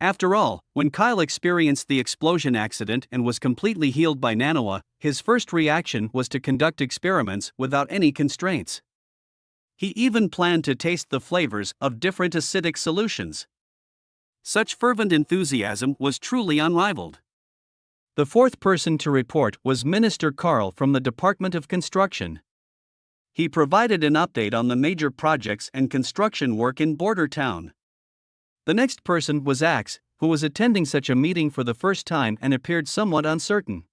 After all, when Kyle experienced the explosion accident and was completely healed by Nanoa, his first reaction was to conduct experiments without any constraints. He even planned to taste the flavors of different acidic solutions. Such fervent enthusiasm was truly unrivaled. The fourth person to report was Minister Carl from the Department of Construction. He provided an update on the major projects and construction work in Border Town. The next person was Axe, who was attending such a meeting for the first time and appeared somewhat uncertain.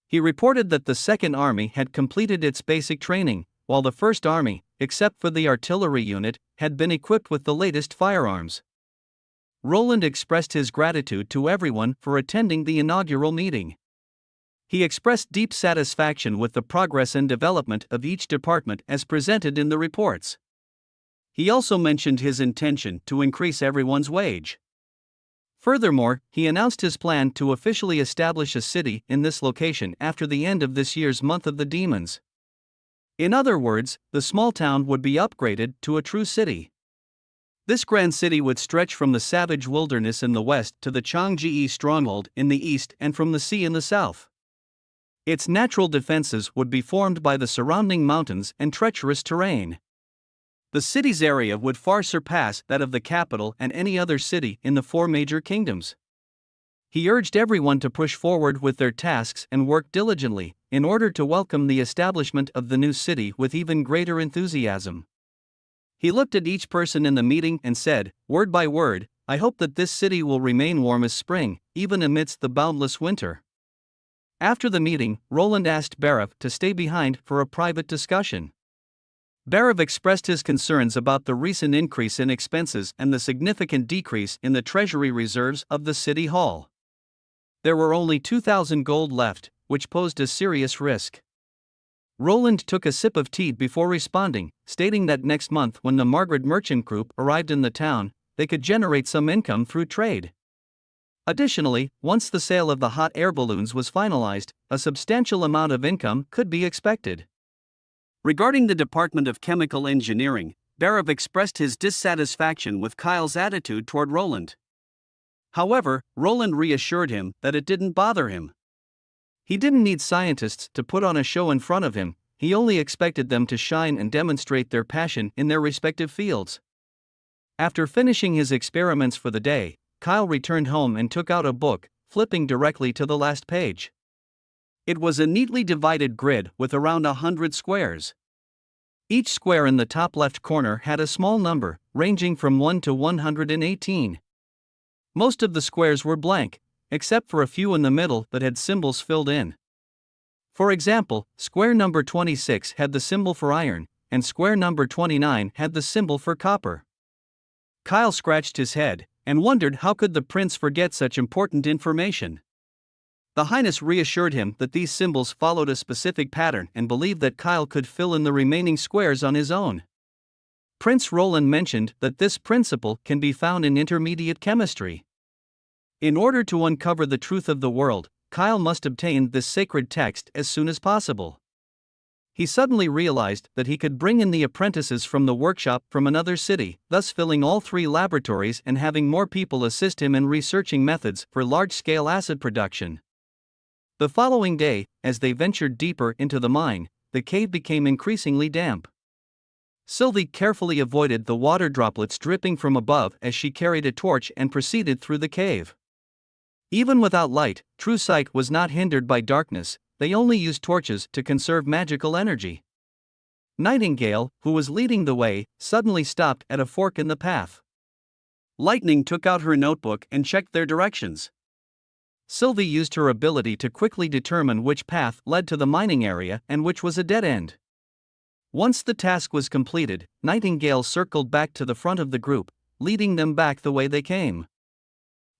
He reported that the Second Army had completed its basic training, while the First Army, except for the artillery unit, had been equipped with the latest firearms. Roland expressed his gratitude to everyone for attending the inaugural meeting. He expressed deep satisfaction with the progress and development of each department as presented in the reports. He also mentioned his intention to increase everyone's wage. Furthermore, he announced his plan to officially establish a city in this location after the end of this year's Month of the Demons. In other words, the small town would be upgraded to a true city. This grand city would stretch from the savage wilderness in the west to the Changji stronghold in the east and from the sea in the south. Its natural defenses would be formed by the surrounding mountains and treacherous terrain. The city's area would far surpass that of the capital and any other city in the four major kingdoms. He urged everyone to push forward with their tasks and work diligently, in order to welcome the establishment of the new city with even greater enthusiasm. He looked at each person in the meeting and said, word by word, "I hope that this city will remain warm as spring, even amidst the boundless winter." After the meeting, Roland asked Barav to stay behind for a private discussion. Barav expressed his concerns about the recent increase in expenses and the significant decrease in the treasury reserves of the city hall. There were only 2,000 gold left, which posed a serious risk. Roland took a sip of tea before responding, stating that next month when the Margaret merchant group arrived in the town, they could generate some income through trade. Additionally, once the sale of the hot air balloons was finalized, a substantial amount of income could be expected. Regarding the Department of Chemical Engineering, Barav expressed his dissatisfaction with Kyle's attitude toward Roland. However, Roland reassured him that it didn't bother him. He didn't need scientists to put on a show in front of him, he only expected them to shine and demonstrate their passion in their respective fields. After finishing his experiments for the day, Kyle returned home and took out a book, flipping directly to the last page. It was a neatly divided grid with around 100 squares. Each square in the top left corner had a small number, ranging from 1 to 118. Most of the squares were blank, except for a few in the middle that had symbols filled in. For example, square number 26 had the symbol for iron, and square number 29 had the symbol for copper. Kyle scratched his head and wondered how could the prince forget such important information. The Highness reassured him that these symbols followed a specific pattern and believed that Kyle could fill in the remaining squares on his own. Prince Roland mentioned that this principle can be found in intermediate chemistry. In order to uncover the truth of the world, Kyle must obtain this sacred text as soon as possible. He suddenly realized that he could bring in the apprentices from the workshop from another city, thus filling all 3 laboratories and having more people assist him in researching methods for large-scale acid production. The following day, as they ventured deeper into the mine, the cave became increasingly damp. Sylvie carefully avoided the water droplets dripping from above as she carried a torch and proceeded through the cave. Even without light, true sight was not hindered by darkness, they only used torches to conserve magical energy. Nightingale, who was leading the way, suddenly stopped at a fork in the path. Lightning took out her notebook and checked their directions. Sylvie used her ability to quickly determine which path led to the mining area and which was a dead end. Once the task was completed, Nightingale circled back to the front of the group, leading them back the way they came.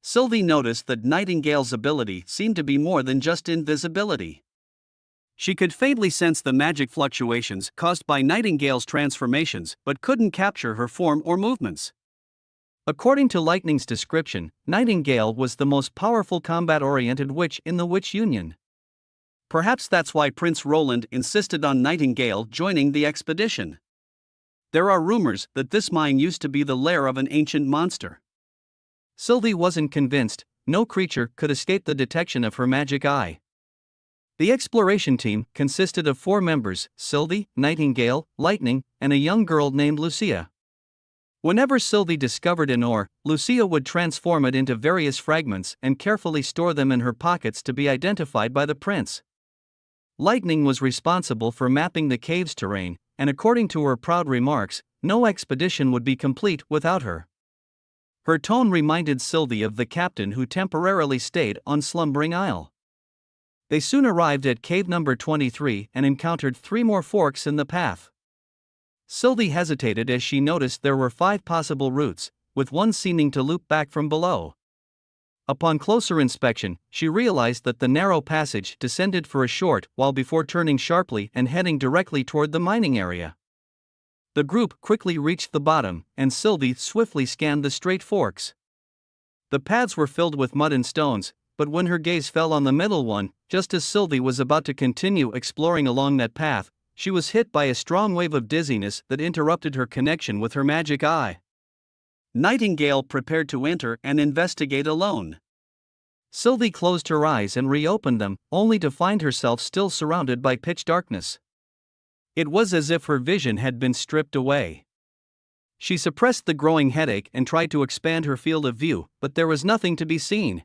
Sylvie noticed that Nightingale's ability seemed to be more than just invisibility. She could faintly sense the magic fluctuations caused by Nightingale's transformations but couldn't capture her form or movements. According to Lightning's description, Nightingale was the most powerful combat-oriented witch in the Witch Union. Perhaps that's why Prince Roland insisted on Nightingale joining the expedition. There are rumors that this mine used to be the lair of an ancient monster. Sylvie wasn't convinced. No creature could escape the detection of her magic eye. The exploration team consisted of 4 members: Sylvie, Nightingale, Lightning, and a young girl named Lucia. Whenever Sylvie discovered an ore, Lucia would transform it into various fragments and carefully store them in her pockets to be identified by the prince. Lightning was responsible for mapping the cave's terrain, and according to her proud remarks, no expedition would be complete without her. Her tone reminded Sylvie of the captain who temporarily stayed on Slumbering Isle. They soon arrived at cave number 23 and encountered 3 more forks in the path. Sylvie hesitated as she noticed there were 5 possible routes, with one seeming to loop back from below. Upon closer inspection, she realized that the narrow passage descended for a short while before turning sharply and heading directly toward the mining area. The group quickly reached the bottom, and Sylvie swiftly scanned the straight forks. The paths were filled with mud and stones, but when her gaze fell on the middle one, just as Sylvie was about to continue exploring along that path, she was hit by a strong wave of dizziness that interrupted her connection with her magic eye. Nightingale prepared to enter and investigate alone. Sylvie closed her eyes and reopened them, only to find herself still surrounded by pitch darkness. It was as if her vision had been stripped away. She suppressed the growing headache and tried to expand her field of view, but there was nothing to be seen.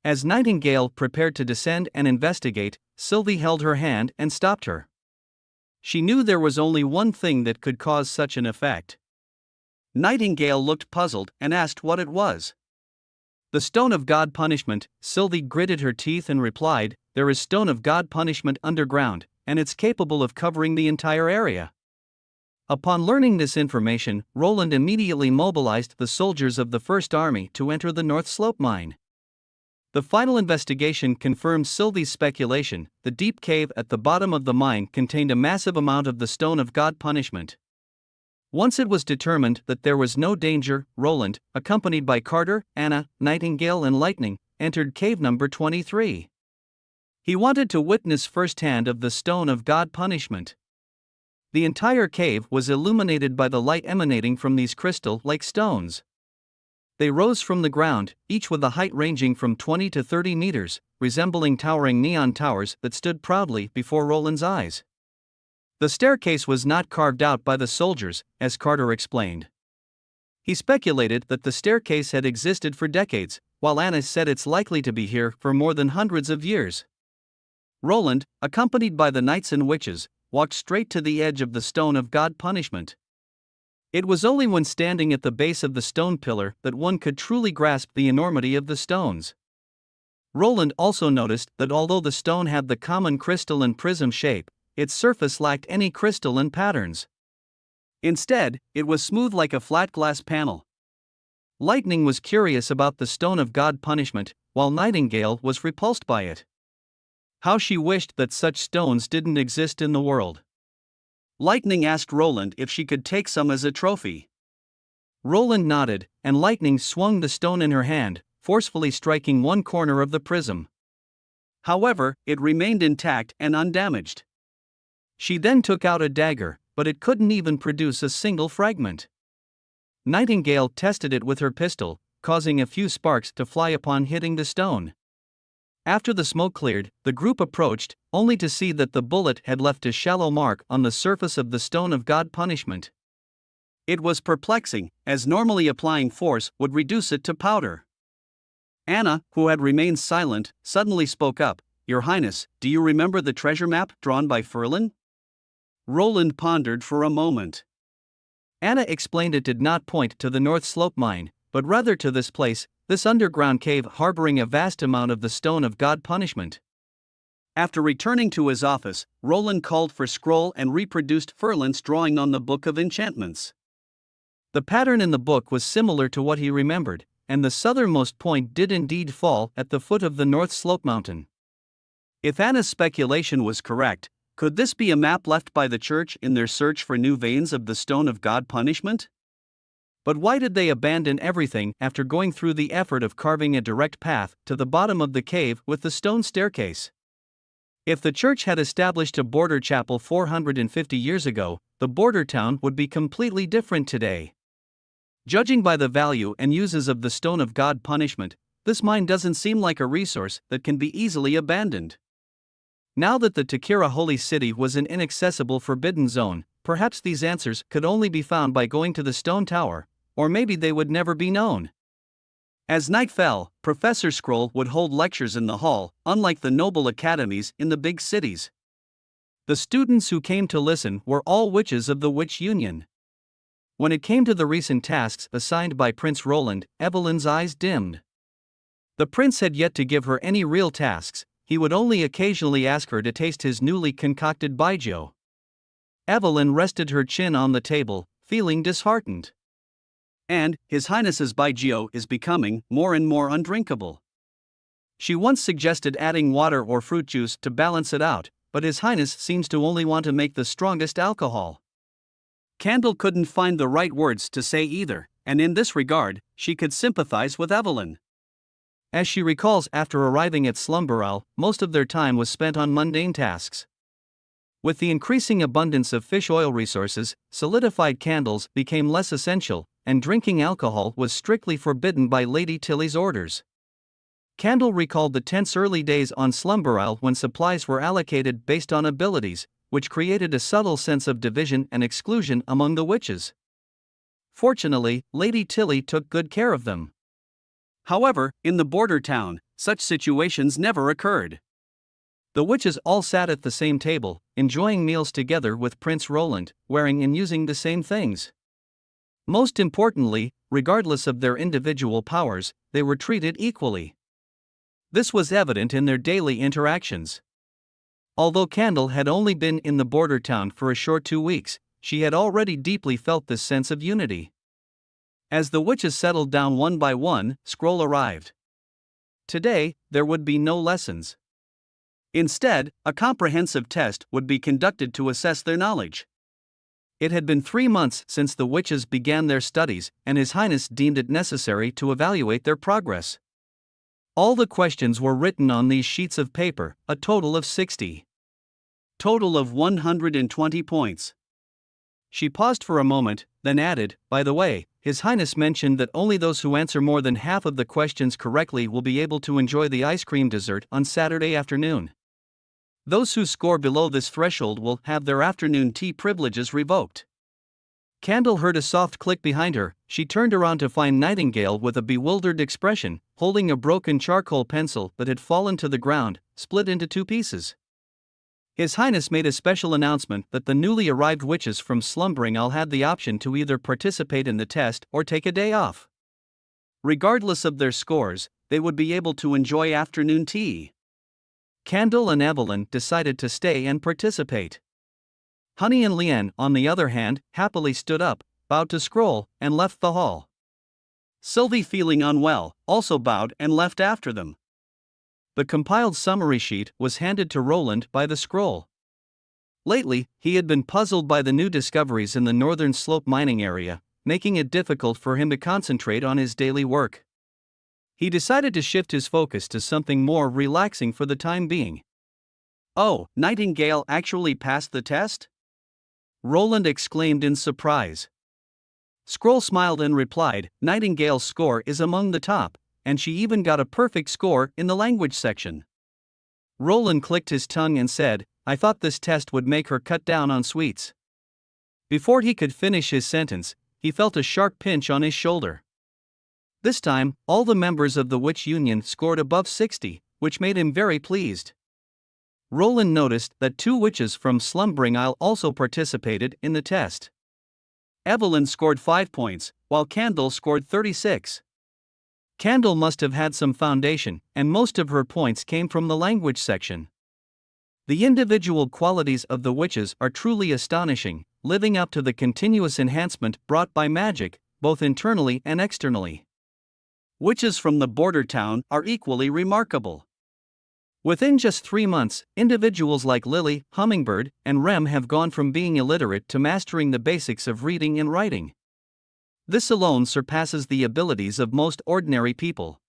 As Nightingale prepared to descend and investigate, Sylvie held her hand and stopped her. She knew there was only one thing that could cause such an effect. Nightingale looked puzzled and asked what it was. The Stone of God Punishment. Sylvie gritted her teeth and replied, "There is Stone of God Punishment underground, and it's capable of covering the entire area." Upon learning this information, Roland immediately mobilized the soldiers of the First Army to enter the North Slope mine. The final investigation confirmed Sylvie's speculation. The deep cave at the bottom of the mine contained a massive amount of the Stone of God Punishment. Once it was determined that there was no danger, Roland, accompanied by Carter, Anna, Nightingale and Lightning, entered cave number 23. He wanted to witness firsthand of the Stone of God Punishment. The entire cave was illuminated by the light emanating from these crystal-like stones. They rose from the ground, each with a height ranging from 20 to 30 meters, resembling towering neon towers that stood proudly before Roland's eyes. The staircase was not carved out by the soldiers, as Carter explained. He speculated that the staircase had existed for decades, while Anna said it's likely to be here for more than hundreds of years. Roland, accompanied by the knights and witches, walked straight to the edge of the Stone of God Punishment. It was only when standing at the base of the stone pillar that one could truly grasp the enormity of the stones. Roland also noticed that although the stone had the common crystal and prism shape, its surface lacked any crystalline patterns. Instead, it was smooth like a flat glass panel. Lightning was curious about the Stone of God Punishment, while Nightingale was repulsed by it. How she wished that such stones didn't exist in the world. Lightning asked Roland if she could take some as a trophy. Roland nodded, and Lightning swung the stone in her hand, forcefully striking one corner of the prism. However, it remained intact and undamaged. She then took out a dagger, but it couldn't even produce a single fragment. Nightingale tested it with her pistol, causing a few sparks to fly upon hitting the stone. After the smoke cleared, the group approached, only to see that the bullet had left a shallow mark on the surface of the Stone of God Punishment. It was perplexing, as normally applying force would reduce it to powder. Anna, who had remained silent, suddenly spoke up, "Your Highness, do you remember the treasure map drawn by Ferlin?" Roland pondered for a moment. Anna explained it did not point to the North Slope mine, but rather to this place, this underground cave harboring a vast amount of the Stone of God Punishment. After returning to his office, Roland called for scroll and reproduced Ferlin's drawing on the Book of Enchantments. The pattern in the book was similar to what he remembered, and the southernmost point did indeed fall at the foot of the North Slope mountain. If Anna's speculation was correct, could this be a map left by the church in their search for new veins of the Stone of God Punishment? But why did they abandon everything after going through the effort of carving a direct path to the bottom of the cave with the stone staircase? If the church had established a border chapel 450 years ago, the border town would be completely different today. Judging by the value and uses of the Stone of God punishment, this mine doesn't seem like a resource that can be easily abandoned. Now that the Takira holy city was an inaccessible forbidden zone, perhaps these answers could only be found by going to the stone tower, or maybe they would never be known. As night fell, Professor Scroll would hold lectures in the hall, unlike the noble academies in the big cities. The students who came to listen were all witches of the Witch Union. When it came to the recent tasks assigned by Prince Roland, Evelyn's eyes dimmed. The prince had yet to give her any real tasks, he would only occasionally ask her to taste his newly concocted baijiu. Evelyn rested her chin on the table, feeling disheartened. And His Highness's baijiu is becoming more and more undrinkable. She once suggested adding water or fruit juice to balance it out, but His Highness seems to only want to make the strongest alcohol. Candle couldn't find the right words to say either, and in this regard, she could sympathize with Evelyn. As she recalls, after arriving at Slumber Isle, most of their time was spent on mundane tasks. With the increasing abundance of fish oil resources, solidified candles became less essential, and drinking alcohol was strictly forbidden by Lady Tilly's orders. Candle recalled the tense early days on Slumber Isle when supplies were allocated based on abilities, which created a subtle sense of division and exclusion among the witches. Fortunately, Lady Tilly took good care of them. However, in the border town, such situations never occurred. The witches all sat at the same table, enjoying meals together with Prince Roland, wearing and using the same things. Most importantly, regardless of their individual powers, they were treated equally. This was evident in their daily interactions. Although Candle had only been in the border town for a short 2 weeks, she had already deeply felt this sense of unity. As the witches settled down one by one, Scroll arrived. Today, there would be no lessons. Instead, a comprehensive test would be conducted to assess their knowledge. It had been 3 months since the witches began their studies, and His Highness deemed it necessary to evaluate their progress. All the questions were written on these sheets of paper, a total of 60. Total of 120 points. She paused for a moment, then added, "By the way, His Highness mentioned that only those who answer more than half of the questions correctly will be able to enjoy the ice cream dessert on Saturday afternoon. Those who score below this threshold will have their afternoon tea privileges revoked." Candle heard a soft click behind her. She turned around to find Nightingale with a bewildered expression, holding a broken charcoal pencil that had fallen to the ground, split into 2 pieces. His Highness made a special announcement that the newly arrived witches from Slumbering Isle had the option to either participate in the test or take a day off. Regardless of their scores, they would be able to enjoy afternoon tea. Candle and Evelyn decided to stay and participate. Honey and Leanne, on the other hand, happily stood up, bowed to Scroll, and left the hall. Sylvie, feeling unwell, also bowed and left after them. The compiled summary sheet was handed to Roland by the Scroll. Lately, he had been puzzled by the new discoveries in the Northern Slope mining area, making it difficult for him to concentrate on his daily work. He decided to shift his focus to something more relaxing for the time being. "Oh, Nightingale actually passed the test?" Roland exclaimed in surprise. Scroll smiled and replied, "Nightingale's score is among the top, and she even got a perfect score in the language section." Roland clicked his tongue and said, "I thought this test would make her cut down on sweets." Before he could finish his sentence, he felt a sharp pinch on his shoulder. This time, all the members of the Witch Union scored above 60, which made him very pleased. Roland noticed that 2 witches from Slumbering Isle also participated in the test. Evelyn scored 5 points, while Candle scored 36. Candle must have had some foundation, and most of her points came from the language section. The individual qualities of the witches are truly astonishing, living up to the continuous enhancement brought by magic, both internally and externally. Witches from the border town are equally remarkable. Within just 3 months, individuals like Lily, Hummingbird, and Rem have gone from being illiterate to mastering the basics of reading and writing. This alone surpasses the abilities of most ordinary people.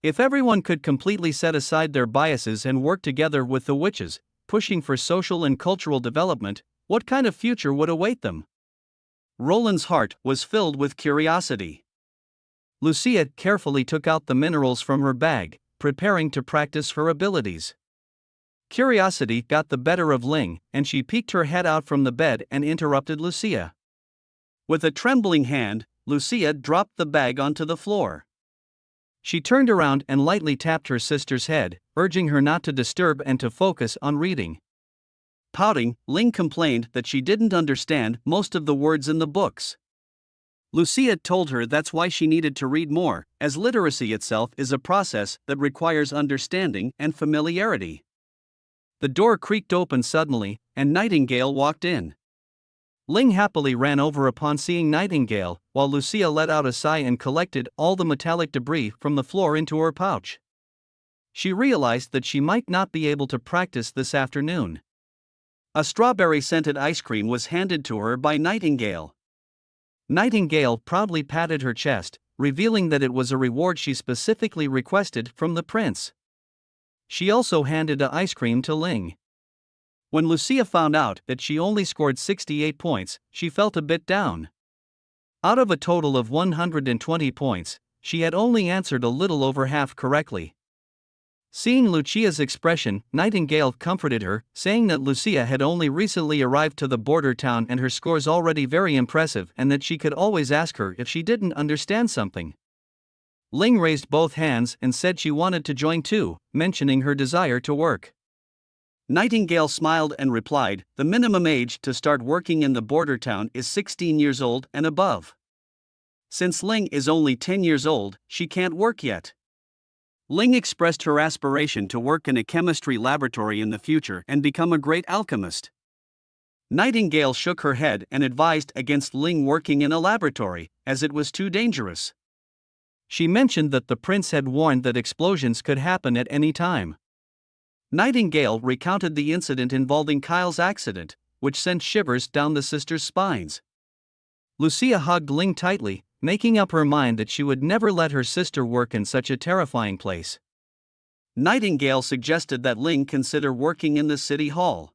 If everyone could completely set aside their biases and work together with the witches, pushing for social and cultural development, what kind of future would await them? Roland's heart was filled with curiosity. Lucia carefully took out the minerals from her bag, preparing to practice her abilities. Curiosity got the better of Ling, and she peeked her head out from the bed and interrupted Lucia. With a trembling hand, Lucia dropped the bag onto the floor. She turned around and lightly tapped her sister's head, urging her not to disturb and to focus on reading. Pouting, Ling complained that she didn't understand most of the words in the books. Lucia told her that's why she needed to read more, as literacy itself is a process that requires understanding and familiarity. The door creaked open suddenly, and Nightingale walked in. Ling happily ran over upon seeing Nightingale, while Lucia let out a sigh and collected all the metallic debris from the floor into her pouch. She realized that she might not be able to practice this afternoon. A strawberry-scented ice cream was handed to her by Nightingale. Nightingale proudly patted her chest, revealing that it was a reward she specifically requested from the prince. She also handed the ice cream to Ling. When Lucia found out that she only scored 68 points, she felt a bit down. Out of a total of 120 points, she had only answered a little over half correctly. Seeing Lucia's expression, Nightingale comforted her, saying that Lucia had only recently arrived to the border town and her scores already very impressive and that she could always ask her if she didn't understand something. Ling raised both hands and said she wanted to join too, mentioning her desire to work. Nightingale smiled and replied, "The minimum age to start working in the border town is 16 years old and above. Since Ling is only 10 years old, she can't work yet." Ling expressed her aspiration to work in a chemistry laboratory in the future and become a great alchemist. Nightingale shook her head and advised against Ling working in a laboratory, as it was too dangerous. She mentioned that the prince had warned that explosions could happen at any time. Nightingale recounted the incident involving Kyle's accident, which sent shivers down the sisters' spines. Lucia hugged Ling tightly, making up her mind that she would never let her sister work in such a terrifying place. Nightingale suggested that Ling consider working in the city hall.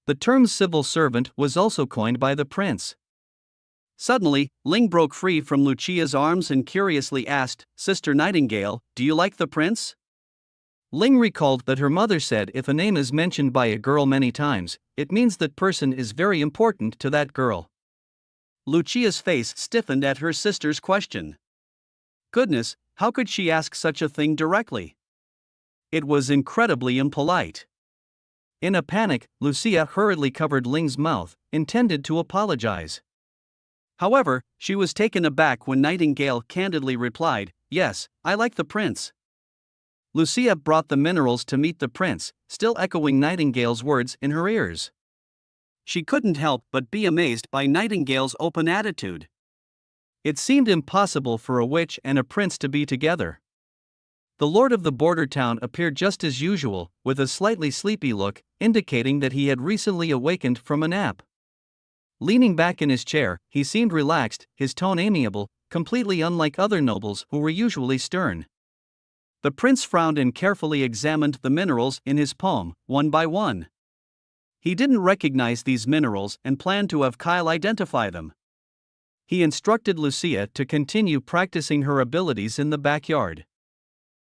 The term civil servant was also coined by the prince. Suddenly, Ling broke free from Lucia's arms and curiously asked, "Sister Nightingale, do you like the prince?" Ling recalled that her mother said if a name is mentioned by a girl many times, it means that person is very important to that girl. Lucia's face stiffened at her sister's question. Goodness, how could she ask such a thing directly? It was incredibly impolite. In a panic, Lucia hurriedly covered Ling's mouth, intended to apologize. However, she was taken aback when Nightingale candidly replied, "Yes, I like the prince." Lucia brought the minerals to meet the prince, still echoing Nightingale's words in her ears. She couldn't help but be amazed by Nightingale's open attitude. It seemed impossible for a witch and a prince to be together. The lord of the border town appeared just as usual, with a slightly sleepy look, indicating that he had recently awakened from a nap. Leaning back in his chair, he seemed relaxed, his tone amiable, completely unlike other nobles who were usually stern. The prince frowned and carefully examined the minerals in his palm, one by one. He didn't recognize these minerals and planned to have Kyle identify them. He instructed Lucia to continue practicing her abilities in the backyard.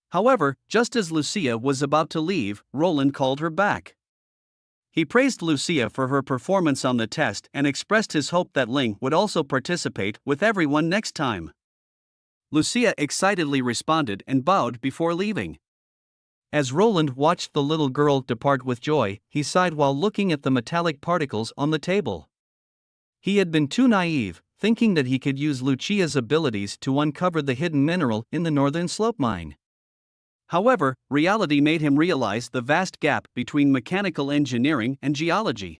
However, just as Lucia was about to leave, Roland called her back. He praised Lucia for her performance on the test and expressed his hope that Ling would also participate with everyone next time. Lucia excitedly responded and bowed before leaving. As Roland watched the little girl depart with joy, he sighed while looking at the metallic particles on the table. He had been too naive, thinking that he could use Lucia's abilities to uncover the hidden mineral in the northern slope mine. However, reality made him realize the vast gap between mechanical engineering and geology.